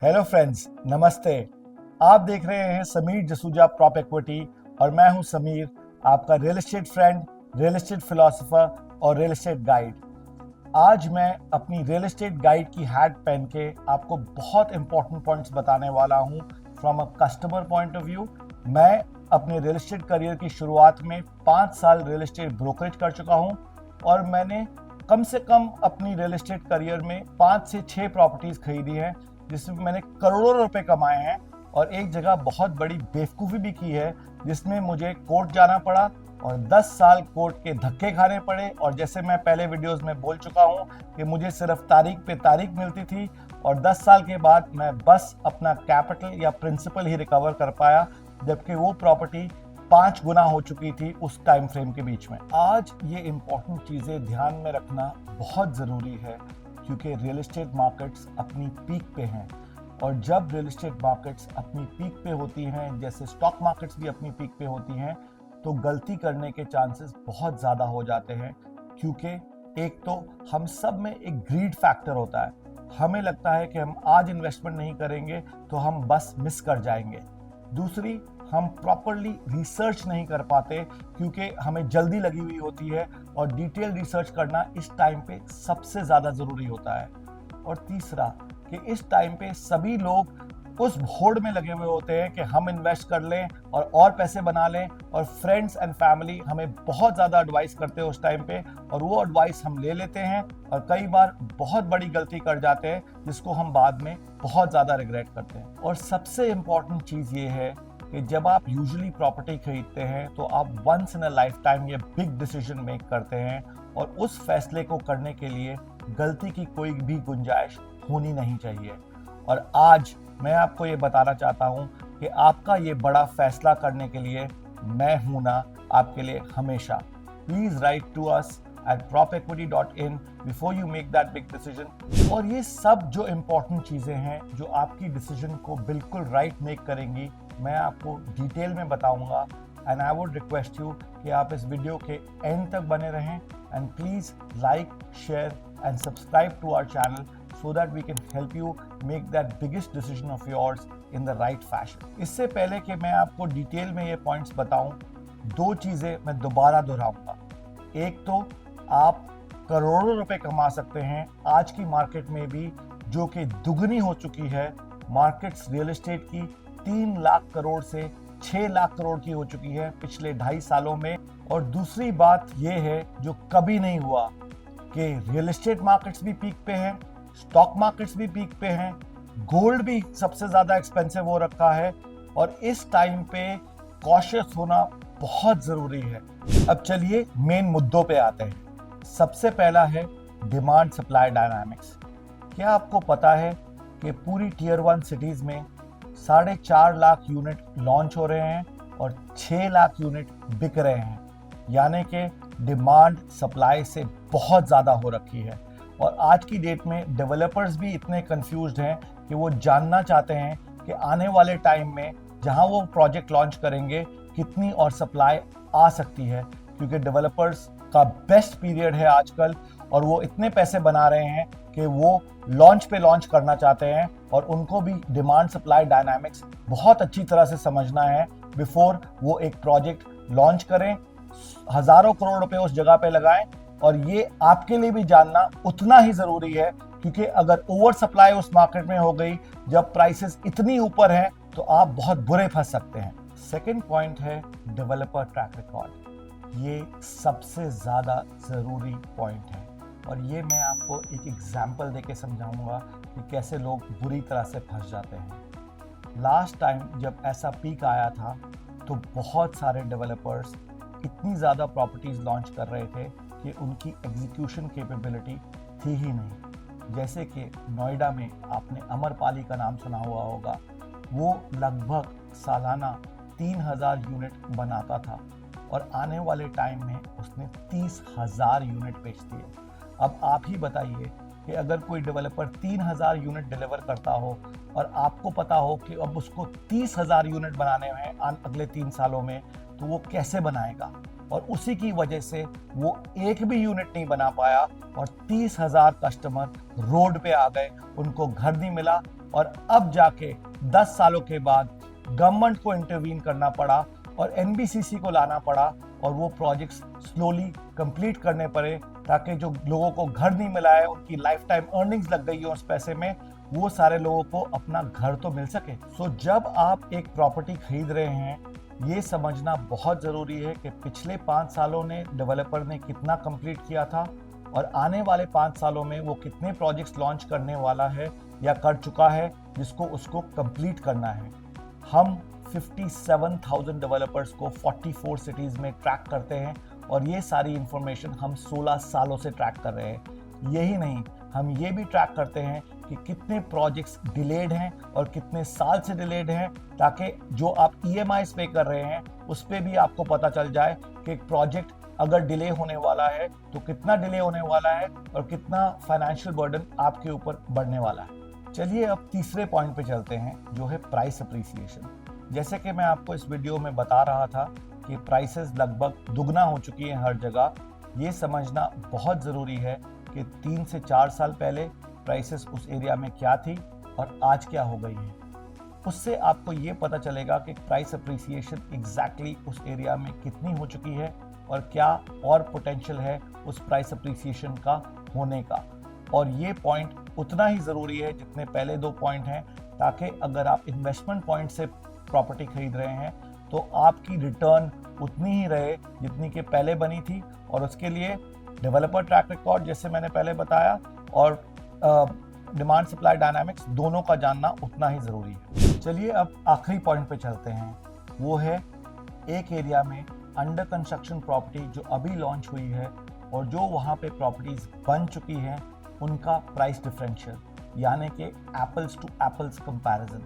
Hello friends, नमस्ते। आप देख रहे हैं समीर जसूजा प्रॉप इक्विटी और मैं हूं समीर, आपका real estate friend, real estate philosopher और रियल एस्टेट गाइड। आज मैं अपनी रियल एस्टेट गाइड की हैट पहन के आपको बहुत इंपॉर्टेंट पॉइंट्स बताने वाला हूं from a customer point of view. मैं अपने रियल एस्टेट करियर की शुरुआत में 5 साल रियल एस्टेट ब्रोकरेज कर चुका हूं और मैंने कम से कम अपनी रियल एस्टेट करियर में 5 से 6 प्रॉपर्टीज खरीदी हैं जिसमें मैंने करोड़ों रुपए कमाए हैं। और एक जगह बहुत बड़ी बेवकूफ़ी भी की है जिसमें मुझे कोर्ट जाना पड़ा और 10 साल कोर्ट के धक्के खाने पड़े। और जैसे मैं पहले वीडियोस में बोल चुका हूं कि मुझे सिर्फ तारीख पे तारीख मिलती थी और 10 साल के बाद मैं बस अपना कैपिटल या प्रिंसिपल ही रिकवर कर पाया, जबकि वो प्रॉपर्टी 5 गुना हो चुकी थी उस टाइम फ्रेम के बीच में। आज ये इंपॉर्टेंट चीज़ें ध्यान में रखना बहुत ज़रूरी है क्योंकि रियल एस्टेट मार्केट्स अपनी पीक पे हैं और जब रियल एस्टेट मार्केट्स अपनी पीक पे होती हैं, जैसे स्टॉक मार्केट्स भी अपनी पीक पे होती हैं, तो गलती करने के चांसेस बहुत ज़्यादा हो जाते हैं। क्योंकि एक तो हम सब में एक ग्रीड फैक्टर होता है, हमें लगता है कि हम आज इन्वेस्टमेंट नहीं करेंगे तो हम बस मिस कर जाएंगे। दूसरी, हम प्रॉपरली रिसर्च नहीं कर पाते क्योंकि हमें जल्दी लगी हुई होती है और डिटेल रिसर्च करना इस टाइम पे सबसे ज़्यादा ज़रूरी होता है। और तीसरा कि इस टाइम पे सभी लोग उस होड़ में लगे हुए होते हैं कि हम इन्वेस्ट कर लें और पैसे बना लें, और फ्रेंड्स एंड फैमिली हमें बहुत ज़्यादा एडवाइस करते हैं उस टाइम पे और वो एडवाइस हम ले लेते हैं और कई बार बहुत बड़ी गलती कर जाते हैं जिसको हम बाद में बहुत ज़्यादा रिग्रेट करते हैं। और सबसे इम्पॉर्टेंट चीज़ ये है कि जब आप यूजुअली प्रॉपर्टी खरीदते हैं तो आप once in a lifetime ये बिग डिसीजन मेक करते हैं और उस फैसले को करने के लिए गलती की कोई भी गुंजाइश होनी नहीं चाहिए। और आज मैं आपको ये बताना चाहता हूँ कि आपका ये बड़ा फैसला करने के लिए मैं हूं ना आपके लिए हमेशा। Please write to us at propequity.in before you make that big decision। और ये सब जो इम्पोर्टेंट चीज़ें हैं जो आपकी डिसीजन को बिल्कुल राइट मेक करेंगी, मैं आपको डिटेल में बताऊंगा। And I would request you कि आप इस वीडियो के एंड तक बने रहें and please like, share and subscribe to our channel so that we can help you make that biggest decision of yours in the right fashion। इससे पहले कि मैं आपको डिटेल में ये पॉइंट्स बताऊं, दो चीज़ें मैं दोबारा दोहराऊंगा। एक तो आप करोड़ों रुपए कमा सकते हैं आज की मार्केट में भी, जो कि दुगनी हो चुकी है। मार्केट्स रियल एस्टेट की 3 लाख करोड़ से 6 लाख करोड़ की हो चुकी है पिछले 2.5 सालों में। और दूसरी बात यह है जो कभी नहीं हुआ कि रियल एस्टेट मार्केट्स भी पीक पे हैं, स्टॉक मार्केट्स भी पीक पे हैं, गोल्ड भी सबसे ज्यादा एक्सपेंसिव हो रखा है और इस टाइम पे कॉशियस होना बहुत जरूरी है। अब चलिए मेन मुद्दों पे आते हैं। सबसे पहला है डिमांड सप्लाई डायनामिक्स। क्या आपको पता है कि पूरी टीयर 1 सिटीज में 4.5 लाख यूनिट लॉन्च हो रहे हैं और 6 लाख यूनिट बिक रहे हैं, यानी कि डिमांड सप्लाई से बहुत ज़्यादा हो रखी है। और आज की डेट में डेवलपर्स भी इतने कंफ्यूज्ड हैं कि वो जानना चाहते हैं कि आने वाले टाइम में जहां वो प्रोजेक्ट लॉन्च करेंगे कितनी और सप्लाई आ सकती है, क्योंकि डेवलपर्स का बेस्ट पीरियड है आजकल और वो इतने पैसे बना रहे हैं कि वो लॉन्च पे लॉन्च करना चाहते हैं और उनको भी डिमांड सप्लाई डायनामिक्स बहुत अच्छी तरह से समझना है बिफोर वो एक प्रोजेक्ट लॉन्च करें, हजारों करोड़ रुपए उस जगह पे लगाएं। और ये आपके लिए भी जानना उतना ही जरूरी है क्योंकि अगर ओवर सप्लाई उस मार्केट में हो गई, जब प्राइसेस इतनी ऊपर हैं, तो आप बहुत बुरे फंस सकते हैं। सेकंड पॉइंट है डेवलपर ट्रैक रिकॉर्ड। ये सबसे ज्यादा जरूरी पॉइंट है और ये मैं आपको एक एग्जांपल देके समझाऊंगा कि कैसे लोग बुरी तरह से फंस जाते हैं। लास्ट टाइम जब ऐसा पीक आया था तो बहुत सारे डेवलपर्स इतनी ज़्यादा प्रॉपर्टीज़ लॉन्च कर रहे थे कि उनकी एग्जीक्यूशन कैपेबिलिटी थी ही नहीं। जैसे कि नोएडा में आपने अमरपाली का नाम सुना हुआ होगा, वो लगभग सालाना 3000 यूनिट बनाता था और आने वाले टाइम में उसने 30,000 यूनिट बेच दिए। अब आप ही बताइए कि अगर कोई डेवलपर 3000 यूनिट डिलीवर करता हो और आपको पता हो कि अब उसको 30,000 यूनिट बनाने हैं अगले 3 सालों में, तो वो कैसे बनाएगा? और उसी की वजह से वो एक भी यूनिट नहीं बना पाया और 30,000 कस्टमर रोड पे आ गए, उनको घर नहीं मिला। और अब जाके 10 सालों के बाद गवर्नमेंट को इंटरवीन करना पड़ा और एनबीसीसी को लाना पड़ा और वो प्रोजेक्ट्स स्लोली कंप्लीट करने पड़े, ताकि जो लोगों को घर नहीं मिला है, उनकी लाइफ टाइम अर्निंग्स लग गई है उस पैसे में, वो सारे लोगों को अपना घर तो मिल सके। सो जब आप एक प्रॉपर्टी खरीद रहे हैं, ये समझना बहुत ज़रूरी है कि पिछले 5 सालों ने डेवलपर ने कितना कंप्लीट किया था और आने वाले 5 सालों में वो कितने प्रोजेक्ट्स लॉन्च करने वाला है या कर चुका है जिसको उसको कंप्लीट करना है। हम 57,000 डेवलपर्स को 44 सिटीज में ट्रैक करते हैं और ये सारी इंफॉर्मेशन हम 16 सालों से ट्रैक कर रहे हैं। यही नहीं, हम ये भी ट्रैक करते हैं कि कितने प्रोजेक्ट्स डिलेड हैं और कितने साल से डिलेड हैं, ताकि जो आप ईएमआईज पे कर रहे हैं उस पर भी आपको पता चल जाए कि एक प्रोजेक्ट अगर डिले होने वाला है तो कितना डिले होने वाला है और कितना फाइनेंशियल बर्डन आपके ऊपर बढ़ने वाला है। चलिए अब तीसरे पॉइंट पे चलते हैं, जो है प्राइस अप्रिसिएशन। जैसे कि मैं आपको इस वीडियो में बता रहा था कि प्राइसेस लगभग दुगना हो चुकी हैं हर जगह। ये समझना बहुत ज़रूरी है कि 3 से 4 साल पहले प्राइसेस उस एरिया में क्या थी और आज क्या हो गई है। उससे आपको ये पता चलेगा कि प्राइस अप्रिसिएशन एग्जैक्टली उस एरिया में कितनी हो चुकी है और क्या और पोटेंशियल है उस प्राइस अप्रिसिएशन का होने का। और ये पॉइंट उतना ही ज़रूरी है जितने पहले 2 पॉइंट हैं, ताकि अगर आप इन्वेस्टमेंट पॉइंट से प्रॉपर्टी खरीद रहे हैं तो आपकी रिटर्न उतनी ही रहे जितनी कि पहले बनी थी। और उसके लिए डेवलपर ट्रैक रिकॉर्ड, जैसे मैंने पहले बताया, और डिमांड सप्लाई डायनामिक्स दोनों का जानना उतना ही ज़रूरी है। चलिए अब आखिरी पॉइंट पे चलते हैं, वो है एक एरिया में अंडर कंस्ट्रक्शन प्रॉपर्टी जो अभी लॉन्च हुई है और जो वहाँ पे प्रॉपर्टीज बन चुकी हैं, उनका प्राइस डिफरेंशियल, यानी कि एप्पल्स टू एप्पल्स कंपैरिजन।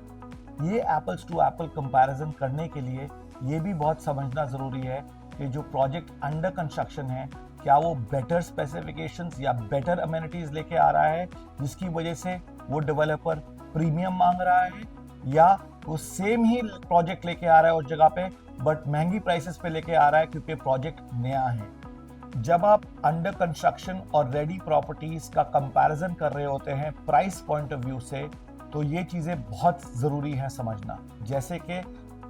ये एप्पल्स टू एप्पल कंपैरिजन करने के लिए ये भी बहुत समझना ज़रूरी है कि जो प्रोजेक्ट अंडर कंस्ट्रक्शन है, क्या वो बेटर स्पेसिफिकेशंस या बेटर अमेनिटीज़ लेके आ रहा है जिसकी वजह से वो डेवलपर प्रीमियम मांग रहा है, या वो सेम ही प्रोजेक्ट लेके आ रहा है उस जगह पे बट महंगी प्राइसेस पे लेके आ रहा है क्योंकि प्रोजेक्ट नया है। जब आप अंडर कंस्ट्रक्शन और रेडी प्रॉपर्टीज का कंपैरिजन कर रहे होते हैं प्राइस पॉइंट ऑफ व्यू से, तो ये चीज़ें बहुत ज़रूरी हैं समझना। जैसे कि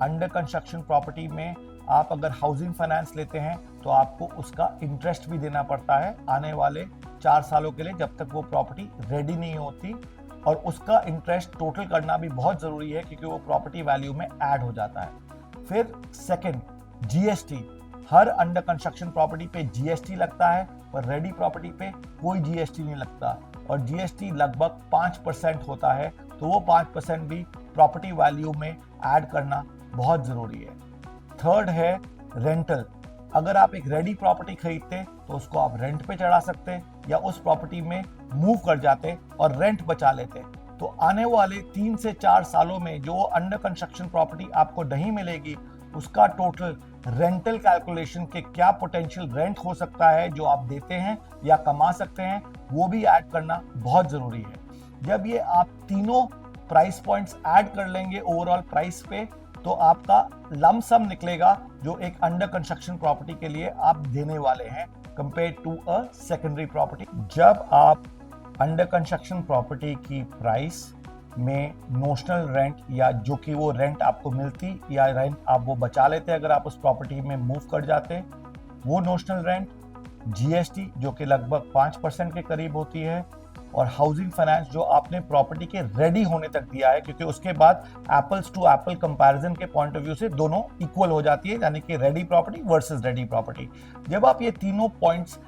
अंडर कंस्ट्रक्शन प्रॉपर्टी में आप अगर हाउसिंग फाइनेंस लेते हैं तो आपको उसका इंटरेस्ट भी देना पड़ता है आने वाले 4 सालों के लिए, जब तक वो प्रॉपर्टी रेडी नहीं होती, और उसका इंटरेस्ट टोटल करना भी बहुत ज़रूरी है क्योंकि वो प्रॉपर्टी वैल्यू में ऐड हो जाता है। फिर second, GST. Her under construction property पे जीएसटी लगता है और रेडी प्रॉपर्टी पे कोई जीएसटी नहीं लगता, और जीएसटी लगभग 5% होता है, तो वो 5% भी प्रॉपर्टी वैल्यू में ऐड करना बहुत ज़रूरी है। थर्ड है रेंटल। अगर आप एक रेडी प्रॉपर्टी खरीदते तो उसको आप रेंट पे चढ़ा सकते या उस प्रॉपर्टी में मूव कर जाते और रेंट बचा लेते, तो आने वाले 3 से 4 सालों में जो अंडर कंस्ट्रक्शन प्रॉपर्टी आपको नहीं मिलेगी उसका टोटल रेंटल कैलकुलेशन के क्या पोटेंशियल रेंट हो सकता है जो आप देते हैं या कमा सकते हैं, वो भी ऐड करना बहुत ज़रूरी है। जब ये आप तीनों प्राइस पॉइंट्स ऐड कर लेंगे ओवरऑल प्राइस पे, तो आपका लमसम निकलेगा जो एक अंडर कंस्ट्रक्शन प्रॉपर्टी के लिए आप देने वाले हैं compare to a secondary property. जब आप अंडर कंस्ट्रक्शन प्रॉपर्टी की प्राइस में नोशनल रेंट, या जो कि वो रेंट आपको मिलती या रेंट आप वो बचा लेते अगर आप उस प्रॉपर्टी में मूव कर जाते, वो नोशनल रेंट, जीएसटी जो कि लगभग 5% के करीब होती है, और हाउसिंग फाइनेंस जो आपने प्रॉपर्टी के रेडी होने तक दिया है, क्योंकि उसके बाद एप्पल्स टू एप्पल कंपैरिजन के पॉइंट ऑफ व्यू से दोनों इक्वल हो जाती है, यानी कि ready property versus ready property. जब आप ये तीनों पॉइंट्स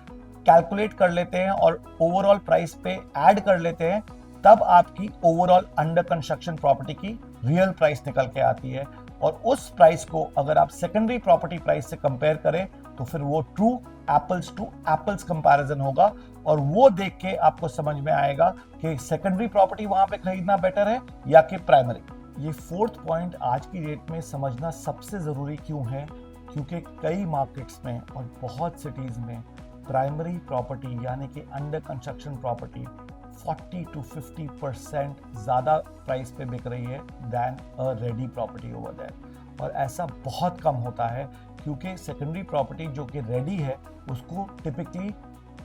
कैलकुलेट कर लेते हैं और ओवरऑल प्राइस पे ऐड कर लेते हैं, तब आपकी ओवरऑल अंडर कंस्ट्रक्शन प्रॉपर्टी की रियल प्राइस निकल के आती है। और उस प्राइस को अगर आप सेकेंडरी प्रॉपर्टी प्राइस से कंपेयर करें तो फिर वो true apples to apples comparison होगा, और वो देख के आपको समझ में आएगा कि सेकेंडरी प्रॉपर्टी वहां पे खरीदना बेटर है या कि प्राइमरी। ये फोर्थ पॉइंट आज की डेट में समझना सबसे जरूरी क्यों है, क्योंकि कई मार्केट्स में और बहुत सिटीज में प्राइमरी प्रॉपर्टी यानी कि अंडर कंस्ट्रक्शन प्रॉपर्टी 40 to 50% ज़्यादा प्राइस पे बिक रही है than a ready property over there. और ऐसा बहुत कम होता है क्योंकि सेकेंडरी प्रॉपर्टी जो कि रेडी है उसको टिपिकली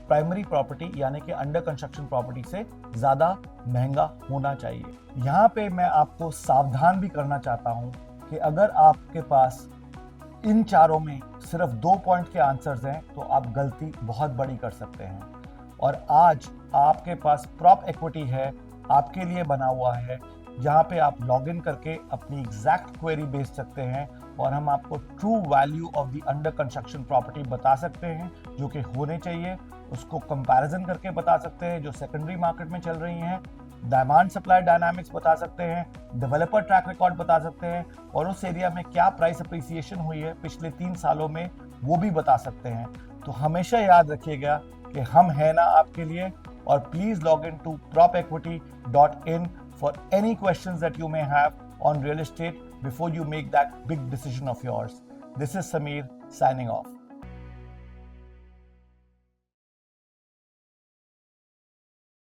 प्राइमरी प्रॉपर्टी यानी कि अंडर कंस्ट्रक्शन प्रॉपर्टी से ज़्यादा महंगा होना चाहिए। यहाँ पे मैं आपको सावधान भी करना चाहता हूँ कि अगर आपके पास इन चारों में सिर्फ 2 पॉइंट के आंसर्स हैं तो आप गलती बहुत बड़ी कर सकते हैं। और आज आपके पास प्रॉप इक्विटी है, आपके लिए बना हुआ है, जहाँ पे आप लॉग इन करके अपनी एग्जैक्ट क्वेरी भेज सकते हैं और हम आपको true value of the under construction property बता सकते हैं जो कि होने चाहिए, उसको कंपैरिजन करके बता सकते हैं जो सेकेंडरी मार्केट में चल रही हैं, डिमांड सप्लाई डायनामिक्स बता सकते हैं, डेवलपर ट्रैक रिकॉर्ड बता सकते हैं और उस एरिया में क्या प्राइस अप्रिसिएशन हुई है पिछले 3 सालों में वो भी बता सकते हैं। तो हमेशा याद रखिएगा कि हम हैं ना आपके लिए। और please log in to propequity.in for any questions that you may have on real estate before you make that big decision of yours. This is Sameer signing off.